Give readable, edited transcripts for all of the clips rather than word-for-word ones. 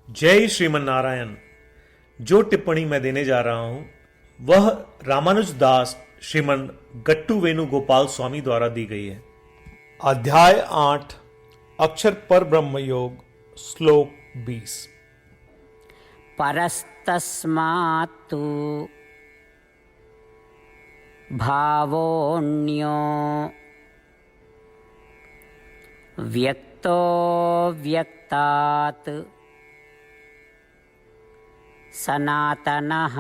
जय श्रीमन नारायण। जो टिप्पणी मैं देने जा रहा हूं वह रामानुज दास श्रीमन गट्टू वेणुगोपाल स्वामी द्वारा दी गई है। अध्याय 8 अक्षर पर ब्रह्म योग श्लोक 20। परस्तस्मात्तु भावोऽन्यो व्यक्तो व्यक्तात् सनातनः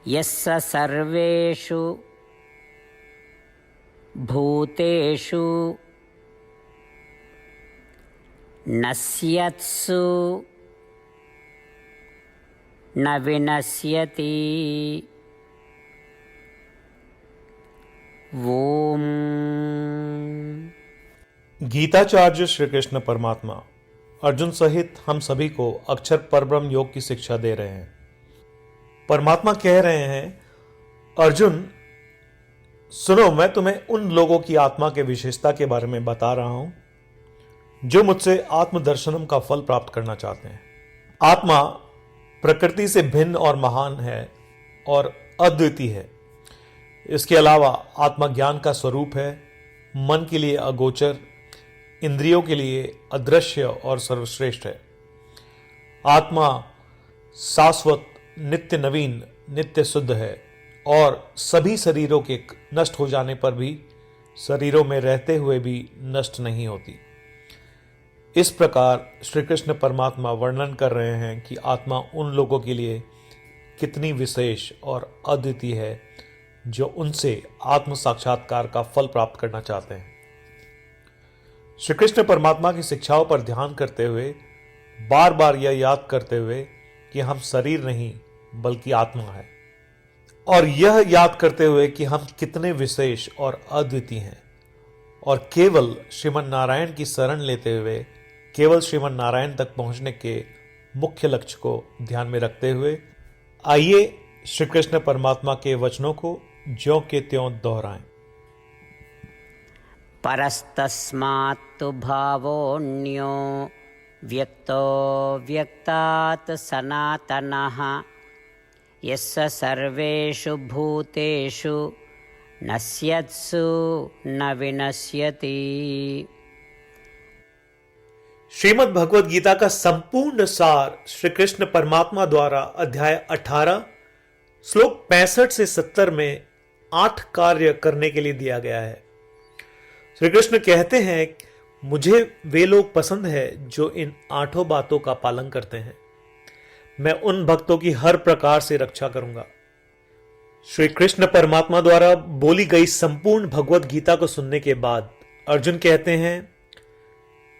यस्य सर्वेषु भूतेषु नश्यत्सु न विनश्यति। ओम। गीताचार्य श्री कृष्ण परमात्मा अर्जुन सहित हम सभी को अक्षर परब्रह्म योग की शिक्षा दे रहे हैं। परमात्मा कह रहे हैं, अर्जुन सुनो, मैं तुम्हें उन लोगों की आत्मा के विशेषता के बारे में बता रहा हूं जो मुझसे आत्मदर्शनम का फल प्राप्त करना चाहते हैं। आत्मा प्रकृति से भिन्न और महान है और अद्वितीय है। इसके अलावा आत्मा ज्ञान का स्वरूप है, मन के लिए अगोचर, इंद्रियों के लिए अदृश्य और सर्वश्रेष्ठ है। आत्मा शाश्वत, नित्य नवीन, नित्य शुद्ध है और सभी शरीरों के नष्ट हो जाने पर भी शरीरों में रहते हुए भी नष्ट नहीं होती। इस प्रकार श्री कृष्ण परमात्मा वर्णन कर रहे हैं कि आत्मा उन लोगों के लिए कितनी विशेष और अद्वितीय है जो उनसे आत्म साक्षात्कार का फल प्राप्त करना चाहते हैं। श्री कृष्ण परमात्मा की शिक्षाओं पर ध्यान करते हुए, बार बार यह याद करते हुए कि हम शरीर नहीं बल्कि आत्मा है, और यह याद करते हुए कि हम कितने विशेष और अद्वितीय हैं, और केवल श्रीमन नारायण की शरण लेते हुए केवल श्रीमन नारायण तक पहुंचने के मुख्य लक्ष्य को ध्यान में रखते हुए आइए श्री कृष्ण परमात्मा के वचनों को ज्यों के त्यों दोहराएं। परस्तस्मात्तु भावोऽन्यो व्यक्तो व्यक्तात् सनातनः यस्य सर्वेषु भूतेषु नश्यत्सु न विनश्यति। श्रीमद् भगवद गीता का संपूर्ण सार श्री कृष्ण परमात्मा द्वारा अध्याय 18 श्लोक 65 से 70 में 8 कार्य करने के लिए दिया गया है। श्री कृष्ण कहते हैं, मुझे वे लोग पसंद है जो इन 8 बातों का पालन करते हैं। मैं उन भक्तों की हर प्रकार से रक्षा करूंगा। श्री कृष्ण परमात्मा द्वारा बोली गई संपूर्ण भगवद गीता को सुनने के बाद अर्जुन कहते हैं,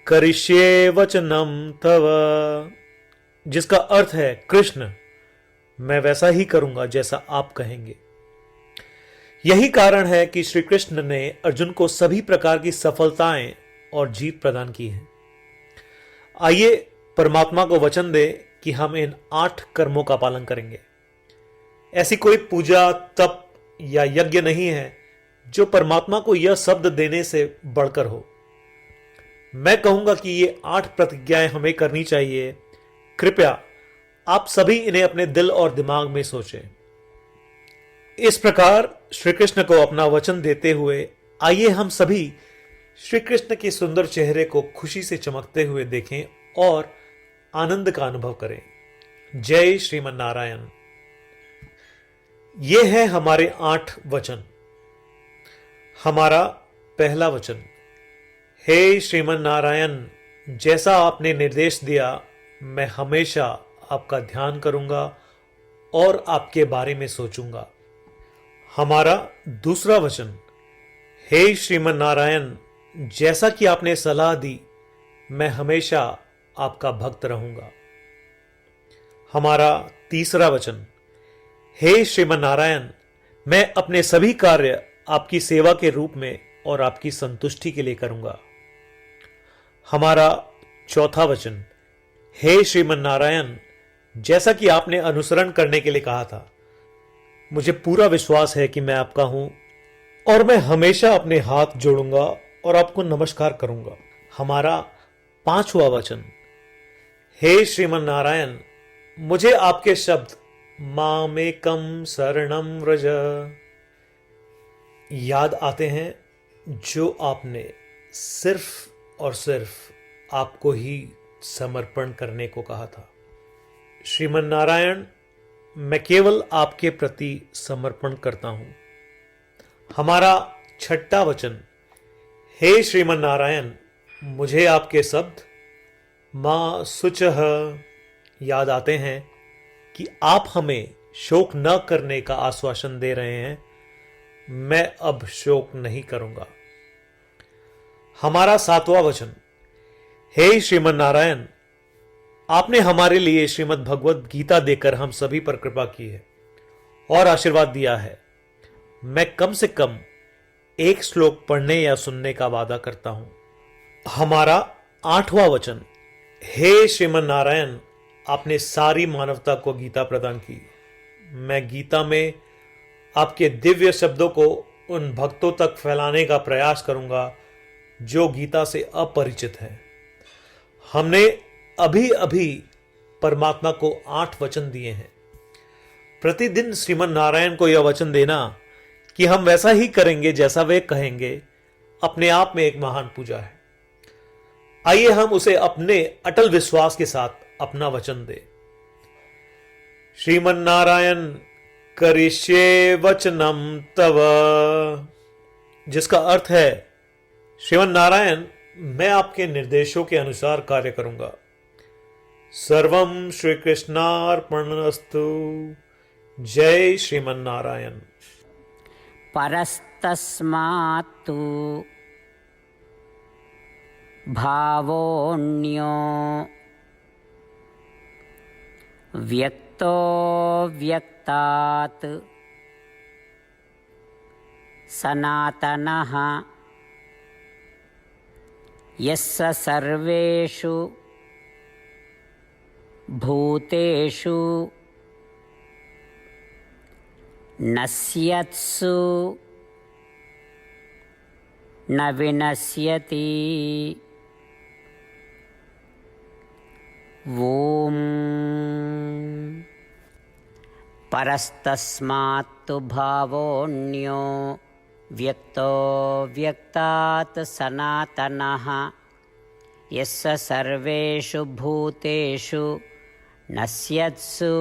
करिष्ये वचनम तव, जिसका अर्थ है, कृष्ण मैं वैसा ही करूंगा जैसा आप कहेंगे। यही कारण है कि श्री कृष्ण ने अर्जुन को सभी प्रकार की सफलताएं और जीत प्रदान की है। आइए परमात्मा को वचन दे कि हम इन 8 कर्मों का पालन करेंगे। ऐसी कोई पूजा, तप या यज्ञ नहीं है जो परमात्मा को यह शब्द देने से बढ़कर हो। मैं कहूंगा कि ये 8 प्रतिज्ञाएं हमें करनी चाहिए। कृपया आप सभी इन्हें अपने दिल और दिमाग में सोचें। इस प्रकार श्री कृष्ण को अपना वचन देते हुए आइए हम सभी श्री कृष्ण के सुंदर चेहरे को खुशी से चमकते हुए देखें और आनंद का अनुभव करें। जय श्रीमन नारायण। ये है हमारे 8 वचन। हमारा पहला वचन, हे श्रीमन नारायण, जैसा आपने निर्देश दिया मैं हमेशा आपका ध्यान करूंगा और आपके बारे में सोचूंगा। हमारा दूसरा वचन, हे श्रीमन नारायण, जैसा कि आपने सलाह दी मैं हमेशा आपका भक्त रहूंगा। हमारा तीसरा वचन, हे श्रीमन नारायण, मैं अपने सभी कार्य आपकी सेवा के रूप में और आपकी संतुष्टि के लिए करूंगा। हमारा चौथा वचन, हे श्रीमन नारायण, जैसा कि आपने अनुसरण करने के लिए कहा था, मुझे पूरा विश्वास है कि मैं आपका हूं और मैं हमेशा अपने हाथ जोड़ूंगा और आपको नमस्कार करूंगा। हमारा 5वां वचन, हे श्रीमन नारायण, मुझे आपके शब्द मामेकम शरणम व्रज याद आते हैं, जो आपने सिर्फ और सिर्फ आपको ही समर्पण करने को कहा था। श्रीमन नारायण, मैं केवल आपके प्रति समर्पण करता हूं। हमारा 6वां वचन, हे श्रीमन नारायण, मुझे आपके शब्द मां शुचः याद आते हैं कि आप हमें शोक न करने का आश्वासन दे रहे हैं। मैं अब शोक नहीं करूंगा। हमारा 7वां वचन, हे श्रीमन नारायण, आपने हमारे लिए श्रीमद् भगवद गीता देकर हम सभी पर कृपा की है और आशीर्वाद दिया है। मैं कम से कम एक श्लोक पढ़ने या सुनने का वादा करता हूं। हमारा 8वां वचन, हे श्रीमन नारायण, आपने सारी मानवता को गीता प्रदान की। मैं गीता में आपके दिव्य शब्दों को उन भक्तों तक फैलाने का प्रयास करूंगा जो गीता से अपरिचित हैं। हमने अभी अभी परमात्मा को 8 वचन दिए हैं। प्रतिदिन श्रीमन नारायण को यह वचन देना कि हम वैसा ही करेंगे जैसा वे कहेंगे, अपने आप में एक महान पूजा है। आइए हम उसे अपने अटल विश्वास के साथ अपना वचन दें। श्रीमन नारायण करिष्ये वचनम तव, जिसका अर्थ है, श्रीमन नारायण, मैं आपके निर्देशों के अनुसार कार्य करूंगा। सर्वम श्री कृष्णार्पणमस्तु। जय श्रीमन नारायण। परस्तस्मात्तु भावोऽन्यो व्यक्तो व्यक्तात् सनातनः यस्य सर्वेषु भूतेषु नश्यत्सु न विनश्यति। ॐ परस्तस्मात्तु भावोऽन्यो व्यक्तो व्यक्तात् सनातनः यस्य सर्वेषु भूतेषु नश्यत्सु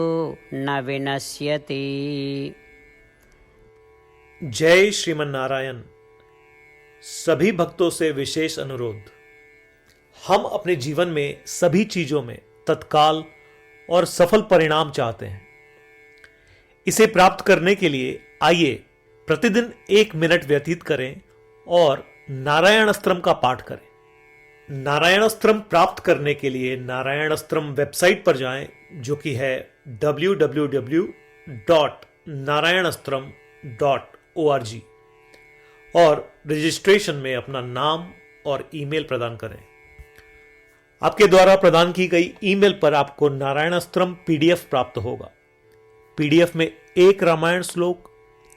न विनश्यति। जय श्रीमन नारायण। सभी भक्तों से विशेष अनुरोध, हम अपने जीवन में सभी चीजों में तत्काल और सफल परिणाम चाहते हैं। इसे प्राप्त करने के लिए आइए प्रतिदिन 1 मिनट व्यतीत करें और नारायण अस्त्रम का पाठ करें। नारायण अस्त्रम प्राप्त करने के लिए नारायण अस्त्रम वेबसाइट पर जाएं, जो कि है www.narayanastram.org, और रजिस्ट्रेशन में अपना नाम और ईमेल प्रदान करें। आपके द्वारा प्रदान की गई ईमेल पर आपको नारायण अस्त्रम पीडीएफ प्राप्त होगा। पीडीएफ में 1 रामायण श्लोक,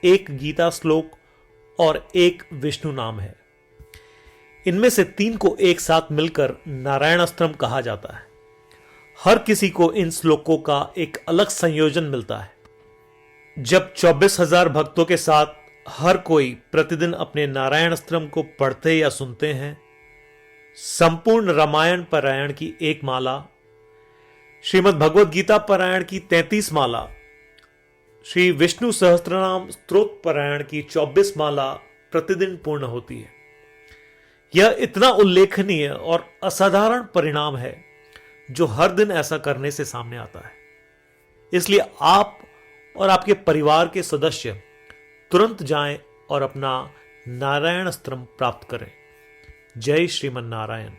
1 गीता श्लोक और 1 विष्णु नाम है। इनमें से 3 को एक साथ मिलकर नारायण अस्त्रम कहा जाता है। हर किसी को इन श्लोकों का एक अलग संयोजन मिलता है। जब 24,000 भक्तों के साथ हर कोई प्रतिदिन अपने नारायण अस्त्रम को पढ़ते या सुनते हैं, संपूर्ण रामायण पारायण की 1 माला, श्रीमद् भगवद गीता पारायण की 33 माला, श्री विष्णु सहस्त्रनाम स्तोत्र पारायण की 24 माला प्रतिदिन पूर्ण होती है। यह इतना उल्लेखनीय और असाधारण परिणाम है जो हर दिन ऐसा करने से सामने आता है। इसलिए आप और आपके परिवार के सदस्य तुरंत जाएं और अपना नारायण अस्त्रम प्राप्त करें। जय श्रीमन नारायण।